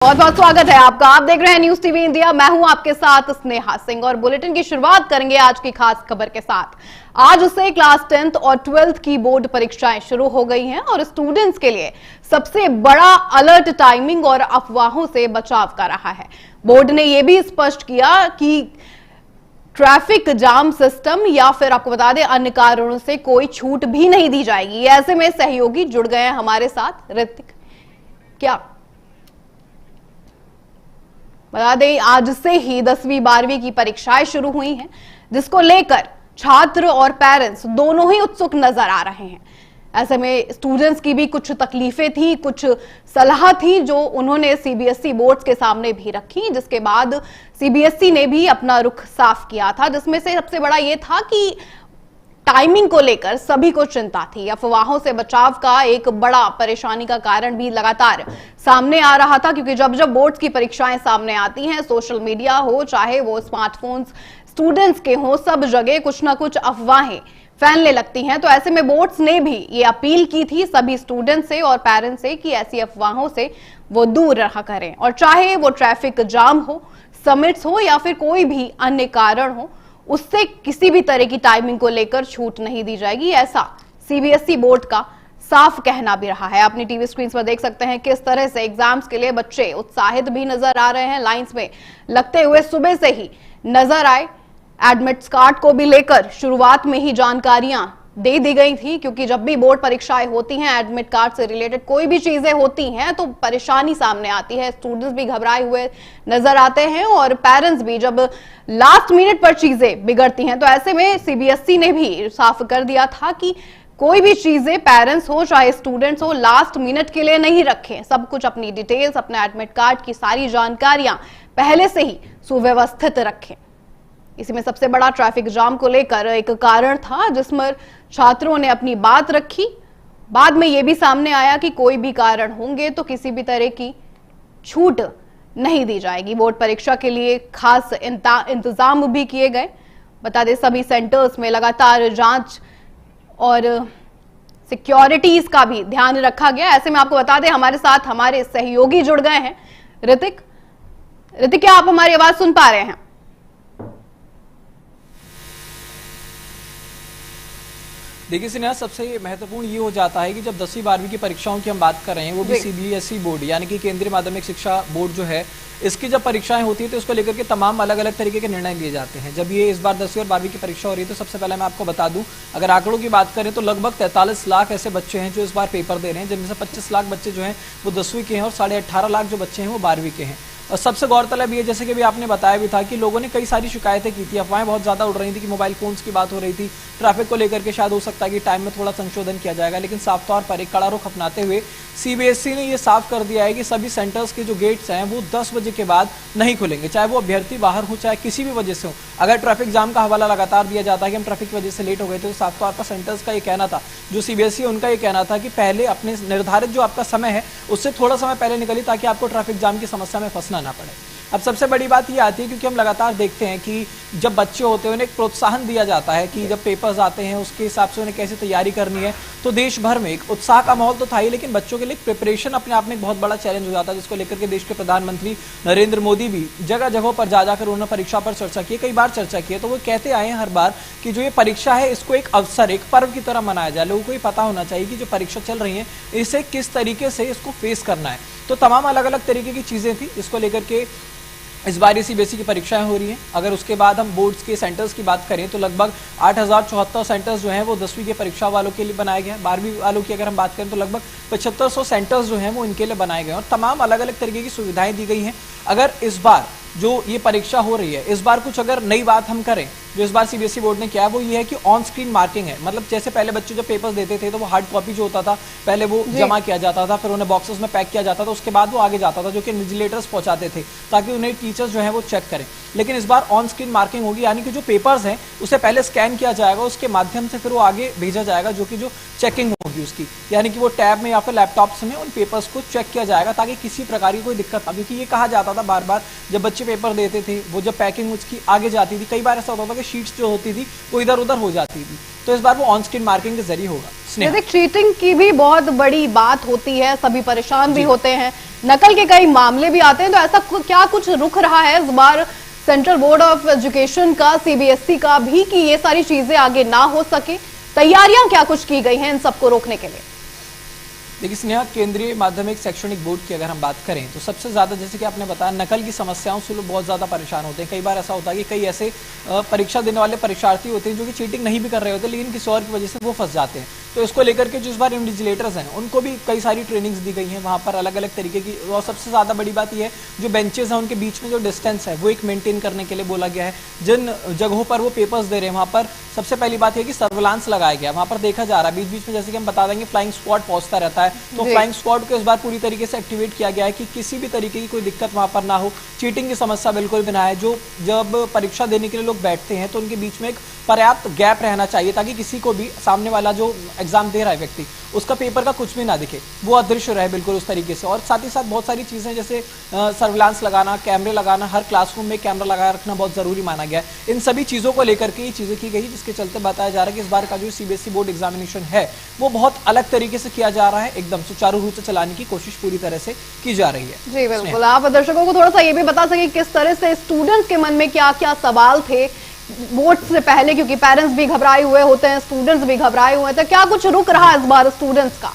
बहुत बहुत स्वागत है आपका। आप देख रहे हैं न्यूज टीवी इंडिया। मैं हूं आपके साथ स्नेहा सिंह और बुलेटिन की शुरुआत करेंगे आज की खास खबर के साथ। आज से क्लास 10th और 12th की बोर्ड परीक्षाएं शुरू हो गई हैं और स्टूडेंट्स के लिए सबसे बड़ा अलर्ट टाइमिंग और अफवाहों से बचाव का रहा है। बोर्ड ने यह भी स्पष्ट किया कि ट्रैफिक जाम सिस्टम या फिर आपको बता दें अन्य कारणों से कोई छूट भी नहीं दी जाएगी। ऐसे में सहयोगी जुड़ गए हैं हमारे साथ। ऋतिक, क्या बता दें आज से ही 10वीं 12वीं की परीक्षाएं शुरू हुई हैं, जिसको लेकर छात्र और पेरेंट्स दोनों ही उत्सुक नजर आ रहे हैं। ऐसे में स्टूडेंट्स की भी कुछ तकलीफें थी, कुछ सलाह थी जो उन्होंने सीबीएसई बोर्ड्स के सामने भी रखी, जिसके बाद सीबीएसई ने भी अपना रुख साफ किया था, जिसमें से सबसे बड़ा यह था कि टाइमिंग को लेकर सभी को चिंता थी। अफवाहों से बचाव का एक बड़ा परेशानी का कारण भी लगातार सामने आ रहा था, क्योंकि जब जब बोर्ड्स की परीक्षाएं सामने आती हैं, सोशल मीडिया हो चाहे वो स्मार्टफोन्स स्टूडेंट्स के हो, सब जगह कुछ ना कुछ अफवाहें फैलने लगती हैं। तो ऐसे में बोर्ड्स ने भी ये अपील की थी सभी स्टूडेंट्स से और पेरेंट्स से कि ऐसी अफवाहों से वो दूर रहा करें, और चाहे वो ट्रैफिक जाम हो, समिट्स हो या फिर कोई भी अन्य कारण हो, उससे किसी भी तरह की टाइमिंग को लेकर छूट नहीं दी जाएगी। ऐसा सीबीएसई बोर्ड का साफ कहना भी रहा है। अपनी टीवी स्क्रीन पर देख सकते हैं किस तरह से एग्जाम्स के लिए बच्चे उत्साहित भी नजर आ रहे हैं, लाइंस में लगते हुए सुबह से ही नजर आए। एडमिट्स कार्ड को भी लेकर शुरुआत में ही जानकारियां दे दी गई थी, क्योंकि जब भी बोर्ड परीक्षाएं होती हैं, एडमिट कार्ड से रिलेटेड कोई भी चीजें होती हैं तो परेशानी सामने आती है। स्टूडेंट्स भी घबराए हुए नजर आते हैं और पेरेंट्स भी जब लास्ट मिनट पर चीजें बिगड़ती हैं। तो ऐसे में सीबीएसई ने भी साफ कर दिया था कि कोई भी चीजें पेरेंट्स हो चाहे स्टूडेंट्स हो लास्ट मिनट के लिए नहीं रखें। सब कुछ अपनी डिटेल्स, अपने एडमिट कार्ड की सारी जानकारियां पहले से ही सुव्यवस्थित रखें। इसी में सबसे बड़ा ट्रैफिक जाम को लेकर एक कारण था, जिसमें छात्रों ने अपनी बात रखी। बाद में यह भी सामने आया कि कोई भी कारण होंगे तो किसी भी तरह की छूट नहीं दी जाएगी। बोर्ड परीक्षा के लिए खास इंतजाम भी किए गए। बता दें सभी सेंटर्स में लगातार जांच और सिक्योरिटीज का भी ध्यान रखा गया। ऐसे में आपको बता दें हमारे साथ हमारे सहयोगी जुड़ गए हैं। ऋतिक, क्या आप हमारी आवाज सुन पा रहे हैं? देखिए स्नेहा, सबसे महत्वपूर्ण ये हो जाता है कि जब 10वीं 12वीं की परीक्षाओं की हम बात कर रहे हैं, वो भी सीबीएसई बोर्ड यानी कि केंद्रीय माध्यमिक शिक्षा बोर्ड जो है, इसकी जब परीक्षाएं होती है तो उसको लेकर के तमाम अलग अलग तरीके के निर्णय लिए जाते हैं। जब ये इस बार 10वीं और 12वीं की परीक्षा हो रही है तो सबसे पहले मैं आपको बता दूं, अगर आंकड़ों की बात करें तो लगभग 43 लाख ऐसे बच्चे हैं जो इस बार पेपर दे रहे हैं, जिनमें से 25 लाख बच्चे जो हैं वो 10वीं के हैं और 18.5 लाख जो बच्चे हैं वो 12वीं के हैं। और सबसे गौरतलब ये, जैसे कि अभी आपने बताया भी था कि लोगों ने कई सारी शिकायतें की थी, अफवाहें बहुत ज़्यादा उड़ रही थी कि मोबाइल फोन्स की बात हो रही थी, ट्रैफिक को लेकर के शायद हो सकता है कि टाइम में थोड़ा संशोधन किया जाएगा, लेकिन साफ तौर पर एक कड़ा रुख अपनाते हुए सीबीएसई ने ये साफ कर दिया है कि सभी सेंटर्स के जो गेट्स हैं वो 10 बजे के बाद नहीं खुलेंगे, चाहे वो अभ्यर्थी बाहर हो चाहे किसी भी वजह से हो। अगर ट्रैफिक जाम का हवाला लगातार दिया जाता है कि हम ट्रैफिक की वजह से लेट हो गए थे, तो साफ तौर पर सेंटर्स का ये कहना था, जो सीबीएसई उनका ये कहना था कि पहले अपने निर्धारित जो आपका समय है उससे थोड़ा समय पहले निकलिए ताकि आपको ट्रैफिक जाम की समस्या में फंसना ना पड़े। अब सबसे बड़ी बात ये आती है, क्योंकि हम लगातार देखते हैं कि जब बच्चे होते हैं उन्हें एक प्रोत्साहन दिया जाता है कि जब पेपर्स आते हैं उसके हिसाब से उन्हें कैसे तैयारी करनी है, तो देश भर में एक उत्साह का माहौल तो था ही, लेकिन बच्चों के लिए प्रिपरेशन अपने आप में एक बहुत बड़ा चैलेंज हो जाता है, जिसको लेकर के देश के प्रधानमंत्री नरेंद्र मोदी भी जगह जगह पर जा जाकर उन्होंने परीक्षा पर चर्चा की, कई बार चर्चा की है। तो वो कहते आए हैं हर बार कि जो ये परीक्षा है इसको एक अवसर, एक पर्व की तरह मनाया जाए। लोगों को ये पता होना चाहिए कि जो परीक्षा चल रही है इसे किस तरीके से इसको फेस करना है। तो तमाम अलग अलग तरीके की चीजें थी, इसको लेकर के इस बार सीबीएसई की परीक्षाएं हो रही हैं। अगर उसके बाद हम बोर्ड्स के सेंटर्स की बात करें तो लगभग 8074 सेंटर्स जो हैं वो 10वीं की परीक्षा वालों के लिए बनाए गए हैं। 12वीं वालों की अगर हम बात करें तो लगभग 7500 सेंटर्स जो हैं वो इनके लिए बनाए गए हैं और तमाम अलग अलग तरीके की सुविधाएं दी गई हैं। अगर इस बार जो ये परीक्षा हो रही है, इस बार कुछ अगर नई बात हम करें जो इस बार सीबीएसई बोर्ड ने किया है, वो ये है कि ऑन स्क्रीन मार्किंग है। मतलब जैसे पहले बच्चे जब पेपर्स देते थे तो वो हार्ड कॉपी जो होता था पहले वो जमा किया जाता था, फिर उन्हें बॉक्सेस में पैक किया जाता था, उसके बाद वो आगे जाता था, जो कि इन्विजिलेटर्स पहुंचाते थे ताकि उन्हें टीचर्स जो है वो चेक करें। लेकिन इस बार ऑन स्क्रीन मार्किंग होगी, यानी कि जो पेपर्स हैं उसे पहले स्कैन किया जाएगा, उसके माध्यम से फिर वो आगे भेजा जाएगा, जो कि जो चेकिंग होगी उसकी, यानी कि वो टैब में या फिर लैपटॉप्स में उन पेपर्स को चेक किया जाएगा ताकि किसी प्रकार की कोई दिक्कत ना। क्योंकि ये कहा जाता था बार बार जब बच्चे पेपर देते थे, वो जब पैकिंग उसकी आगे जाती थी, कई बार ऐसा होता था कि की शीट्स जो होती थी वो इधर उधर हो जाती थी। तो इस बार वो ऑन स्क्रीन मार्किंग के जरिए होगा। देखिए, चीटिंग की भी बहुत बड़ी बात होती है, सभी परेशान भी होते हैं, नकल के कई मामले भी आते हैं, तो ऐसा क्या कुछ रुख रहा है इस बार सेंट्रल बोर्ड ऑफ एजुकेशन का, सीबीएसई का भी, कि ये सारी चीजें आगे ना हो सके? तैयारियां क्या कुछ की गई हैं इन सबको रोकने के लिए? देखिए स्नेहा, केंद्रीय माध्यमिक शैक्षणिक बोर्ड की अगर हम बात करें तो सबसे ज्यादा, जैसे कि आपने बताया, नकल की समस्याओं से लोग बहुत ज्यादा परेशान होते हैं। कई बार ऐसा होता है कि कई ऐसे परीक्षा देने वाले परीक्षार्थी होते हैं जो कि चीटिंग नहीं भी कर रहे होते, लेकिन किसी और की वजह से वो फंस जाते हैं। तो इसको लेकर के जो इस बार इन्विजिलेटर्स हैं उनको भी कई सारी ट्रेनिंग्स दी गई हैं, वहाँ पर अलग अलग तरीके की। और सबसे ज्यादा बड़ी बात यह है, जो बेंचेस हैं उनके बीच में जो डिस्टेंस है वो एक मेंटेन करने के लिए बोला गया है। जिन जगहों पर वो पेपर्स दे रहे हैं वहाँ पर सबसे पहली बात है कि सर्विलांस लगाया गया, वहाँ पर देखा जा रहा है। बीच बीच में जैसे कि हम बता देंगे फ्लाइंग स्क्वाड पहुंचता रहता है, तो फ्लाइंग स्क्वाड को इस बार पूरी तरीके से एक्टिवेट किया गया है कि किसी भी तरीके की कोई दिक्कत वहां पर ना हो, चीटिंग की समस्या बिल्कुल भी ना है। जो जब परीक्षा देने के लिए लोग बैठते हैं तो उनके बीच में एक पर्याप्त गैप रहना चाहिए, ताकि किसी को भी सामने वाला जो एग्जाम दे रहा है व्यक्ति, उसका पेपर का कुछ भी ना दिखे, वो अदृश्य रहे बिल्कुल उस तरीके से। और साथ ही साथ बहुत सारी चीजें जैसे सर्विलांस लगाना, कैमरे लगाना, हर क्लासरूम में कैमरा लगा रखना बहुत जरूरी माना गया है। इन सभी चीजों को लेकर के ये चीजें की गई, जिसके चलते बताया जा रहा है कि इस बार का जो सीबीएसई बोर्ड एग्जामिनेशन है वो बहुत अलग तरीके से किया जा रहा है, एकदम सुचारू रूप से चलाने की कोशिश पूरी तरह से की जा रही है। जी बिल्कुल। आप दर्शकों को थोड़ा सा ये भी बता सके किस तरह से स्टूडेंट्स के मन में क्या क्या सवाल थे वोट से पहले, क्योंकि पेरेंट्स भी घबराए हुए होते हैं, स्टूडेंट्स भी घबराए हुए थे, क्या कुछ रुक रहा इस बार स्टूडेंट्स का?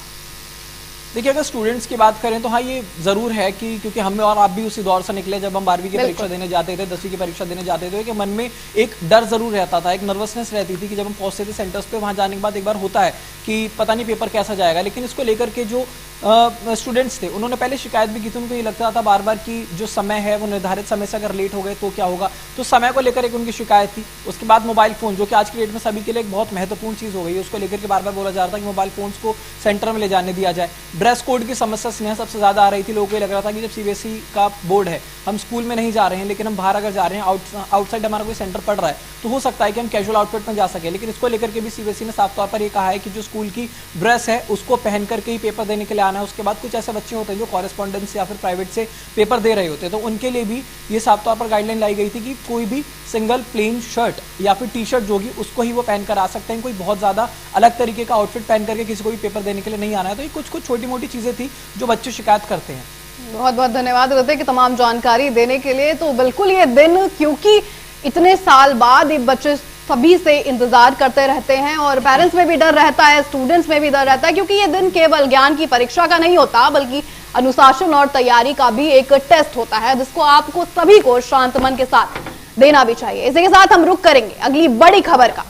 देखिए, अगर स्टूडेंट्स की बात करें तो हाँ, ये जरूर है कि क्योंकि हम और आप भी उसी दौर से निकले जब हम 12वीं की परीक्षा देने जाते थे, 10वीं की परीक्षा देने जाते थे, कि मन में एक डर जरूर रहता था, एक नर्वसनेस रहती थी कि जब हम पहुंचते थे सेंटर्स पे, वहां जाने के बाद एक बार होता है कि पता नहीं पेपर कैसा जाएगा। लेकिन इसको लेकर के जो स्टूडेंट्स थे उन्होंने पहले शिकायत भी की थी, उनको ये लगता था बार बार कि जो समय है वो निर्धारित समय से अगर लेट हो गए तो क्या होगा, तो समय को लेकर एक उनकी शिकायत थी। उसके बाद मोबाइल फोन, जो कि आज की डेट में सभी के लिए एक बहुत महत्वपूर्ण चीज हो गई है, उसको लेकर के बार बार बोला जा रहा था कि मोबाइल फोन्स को सेंटर में ले जाने दिया जाए। ड्रेस कोड की समस्या स्नेहा सबसे ज्यादा आ रही थी, लोगों को लग रहा था कि जब सीबीएसई का बोर्ड है, हम स्कूल में नहीं जा रहे हैं लेकिन हम बाहर अगर जा रहे हैं, आउटसाइड हमारा कोई सेंटर पड़ रहा है, तो हो सकता है कि हम कैजुअल आउटफिट में जा सके। लेकिन इसको लेकर के भी सीबीएसई ने साफ तौर पर यह कहा है कि जो स्कूल की ड्रेस है उसको पहन करके ही पेपर देने के लिए आना है। उसके बाद कुछ ऐसे बच्चे होते हैं जो कॉरेस्पॉन्डेंस या फिर प्राइवेट से पेपर दे रहे होते हैं, तो उनके लिए भी ये साफ तौर पर गाइडलाइन लाई गई थी कि कोई भी सिंगल प्लेन शर्ट या फिर टी शर्ट जो होगी उसको ही वो पहन कर आ सकते हैं, कोई बहुत ज्यादा अलग तरीके का आउटफिट पहन करके किसी को भी पेपर देने के लिए नहीं आना है। तो ये कुछ छोटी मोटी चीजें थी जो बच्चे शिकायत करते हैं। बहुत बहुत धन्यवाद रहते कि तमाम जानकारी देने के लिए। तो बिल्कुल ये दिन, क्योंकि इतने साल बाद ये बच्चे सभी से इंतजार करते रहते हैं और पेरेंट्स में भी डर रहता है, स्टूडेंट्स में भी डर रहता है, क्योंकि ये दिन केवल ज्ञान की परीक्षा का नहीं होता बल्कि अनुशासन और तैयारी का भी एक टेस्ट होता है, जिसको आपको सभी को शांत मन के साथ देना भी चाहिए। इसी के साथ हम रुक करेंगे अगली बड़ी खबर का।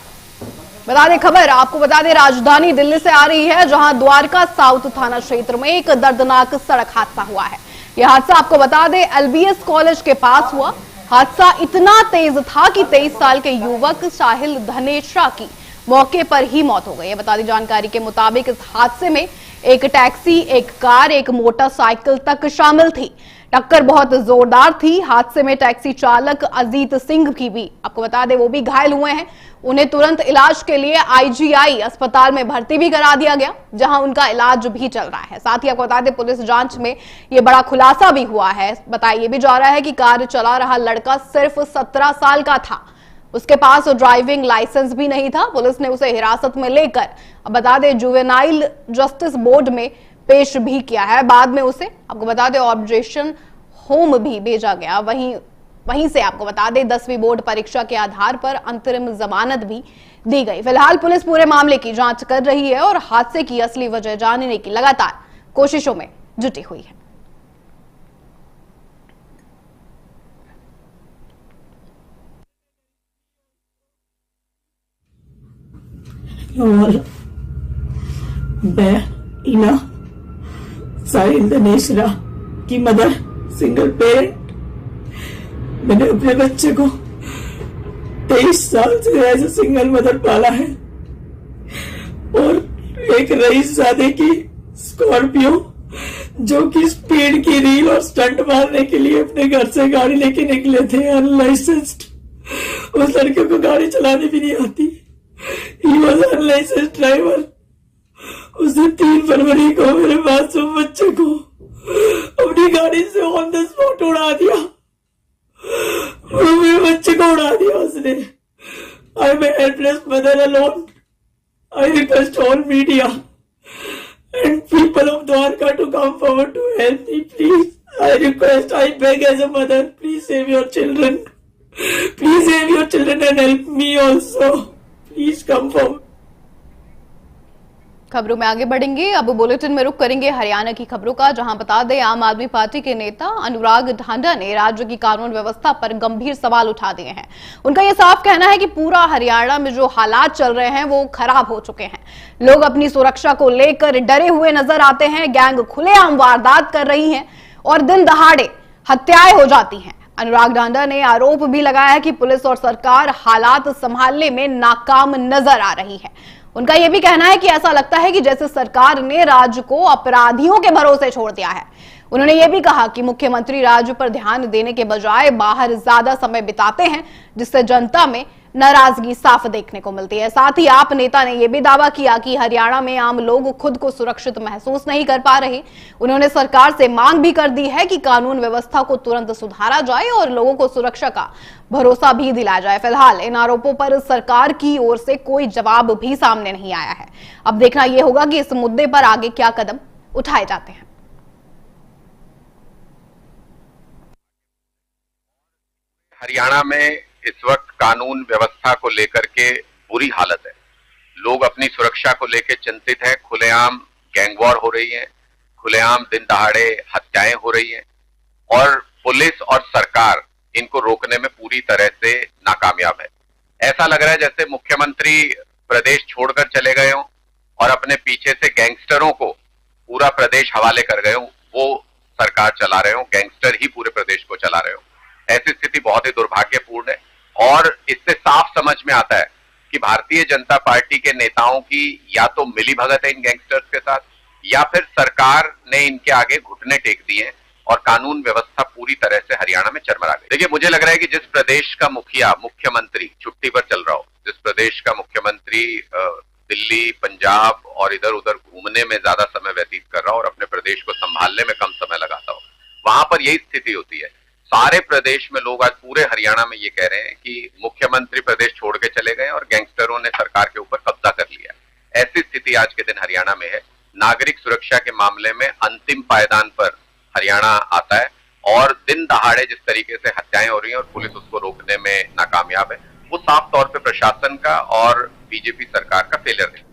बता दें, खबर आपको बता दें राजधानी दिल्ली से आ रही है, जहां द्वारका साउथ थाना क्षेत्र में एक दर्दनाक सड़क हादसा हुआ है। यह हादसा आपको बता दें एलबीएस कॉलेज के पास हुआ। हादसा इतना तेज था कि 23 साल के युवक साहिल धनेश्रा की मौके पर ही मौत हो गई। बता दी जानकारी के मुताबिक इस हादसे में एक टैक्सी, एक कार, एक मोटरसाइकिल तक शामिल थी। टक्कर बहुत जोरदार थी। हादसे में टैक्सी चालक अजीत सिंह की भी आपको बता दें वो भी घायल हुए हैं। उन्हें तुरंत इलाज के लिए आईजीआई अस्पताल में भर्ती भी करा दिया गया, जहां उनका इलाज भी चल रहा है। साथ ही आपको बता दें पुलिस जांच में ये बड़ा खुलासा भी हुआ है। बताया भी जा रहा है कि कार चला रहा लड़का सिर्फ 17 साल का था, उसके पास ड्राइविंग लाइसेंस भी नहीं था। पुलिस ने उसे हिरासत में लेकर बता दें जुवेनाइल जस्टिस बोर्ड में पेश भी किया है। बाद में उसे आपको बता दें ऑब्जेक्शन होम भी भेजा गया। वहीं से आपको बता दें 10वीं बोर्ड परीक्षा के आधार पर अंतरिम जमानत भी दी गई। फिलहाल पुलिस पूरे मामले की जांच कर रही है और हादसे की असली वजह जानने की लगातार कोशिशों में जुटी हुई है। और मैं इना साहिल धनेश्रा की मदर, सिंगल पेरेंट। मैंने अपने बच्चे को 23 साल से एज ए सिंगल मदर पाला है और एक रईसजादे की स्कॉर्पियो जो कि स्पीड की रील और स्टंट मारने के लिए अपने घर से गाड़ी लेके निकले थे अनलाइसेंस्ड। उस लड़के को गाड़ी चलानी भी नहीं आती। He was unlicensed driver। उसने 3 फरवरी को मेरे मासूम बच्चे को अपनी गाड़ी से ऑन द स्पॉट उड़ा दिया। मेरे बच्चे को उड़ा दिया उसने। I'm a helpless mother alone. I request all media and people of Dwarka to come forward to help me, please. I request, I beg as a mother, please save your children. Please save your children and help me also. Please come forward. खबरों में आगे बढ़ेंगे। अब bulletin में रुख करेंगे हरियाणा की खबरों का, जहां बता दें आम आदमी पार्टी के नेता अनुराग ढांडा ने राज्य की कानून व्यवस्था पर गंभीर सवाल उठा दिए हैं। उनका यह साफ कहना है कि पूरा हरियाणा में जो हालात चल रहे हैं वो खराब हो चुके हैं। लोग अपनी सुरक्षा को लेकर डरे हुए नजर आते हैं, गैंग खुलेआम वारदात कर रही है और दिन दहाड़े हत्याएं हो जाती हैं। अनुराग ढांडा ने आरोप भी लगाया है कि पुलिस और सरकार हालात संभालने में नाकाम नजर आ रही है। उनका यह भी कहना है कि ऐसा लगता है कि जैसे सरकार ने राज्य को अपराधियों के भरोसे छोड़ दिया है। उन्होंने यह भी कहा कि मुख्यमंत्री राज्य पर ध्यान देने के बजाय बाहर ज्यादा समय बिताते हैं, जिससे जनता में नाराजगी साफ देखने को मिलती है। साथ ही आप नेता ने यह भी दावा किया कि हरियाणा में आम लोग खुद को सुरक्षित महसूस नहीं कर पा रहे। उन्होंने सरकार से मांग भी कर दी है कि कानून व्यवस्था को तुरंत सुधारा जाए और लोगों को सुरक्षा का भरोसा भी दिलाया जाए। फिलहाल इन आरोपों पर सरकार की ओर से कोई जवाब भी सामने नहीं आया है। अब देखना यह होगा कि इस मुद्दे पर आगे क्या कदम उठाए जाते हैं। हरियाणा में इस वक्त कानून व्यवस्था को लेकर के बुरी हालत है। लोग अपनी सुरक्षा को लेकर चिंतित हैं। खुलेआम गैंगवॉर हो रही है, खुलेआम दिन दहाड़े हत्याएं हो रही हैं और पुलिस और सरकार इनको रोकने में पूरी तरह से नाकामयाब है। ऐसा लग रहा है जैसे मुख्यमंत्री प्रदेश छोड़कर चले गए हों और अपने पीछे से गैंगस्टरों को पूरा प्रदेश हवाले कर गए हों, वो सरकार चला रहे हों, गैंगस्टर ही पूरे प्रदेश को चला रहे हों। ऐसी स्थिति बहुत ही दुर्भाग्यपूर्ण है और इससे साफ समझ में आता है कि भारतीय जनता पार्टी के नेताओं की या तो मिलीभगत है इन गैंगस्टर्स के साथ या फिर सरकार ने इनके आगे घुटने टेक दिए और कानून व्यवस्था पूरी तरह से हरियाणा में चरमरा गई। देखिए, मुझे लग रहा है कि जिस प्रदेश का मुख्यमंत्री छुट्टी पर चल रहा हो, जिस प्रदेश का मुख्यमंत्री दिल्ली, पंजाब और इधर उधर घूमने में ज्यादा समय व्यतीत कर रहा हो और अपने प्रदेश को संभालने में कम समय लगाता हो, वहां पर यही स्थिति होती है। सारे प्रदेश में लोग आज पूरे हरियाणा में ये कह रहे हैं कि मुख्यमंत्री प्रदेश छोड़ के चले गए और गैंगस्टरों ने सरकार के ऊपर कब्जा कर लिया। ऐसी स्थिति आज के दिन हरियाणा में है। नागरिक सुरक्षा के मामले में अंतिम पायदान पर हरियाणा आता है और दिन दहाड़े जिस तरीके से हत्याएं हो रही हैं और पुलिस उसको रोकने में नाकामयाब है, वो साफ तौर पे प्रशासन का और बीजेपी सरकार का फेलियर है।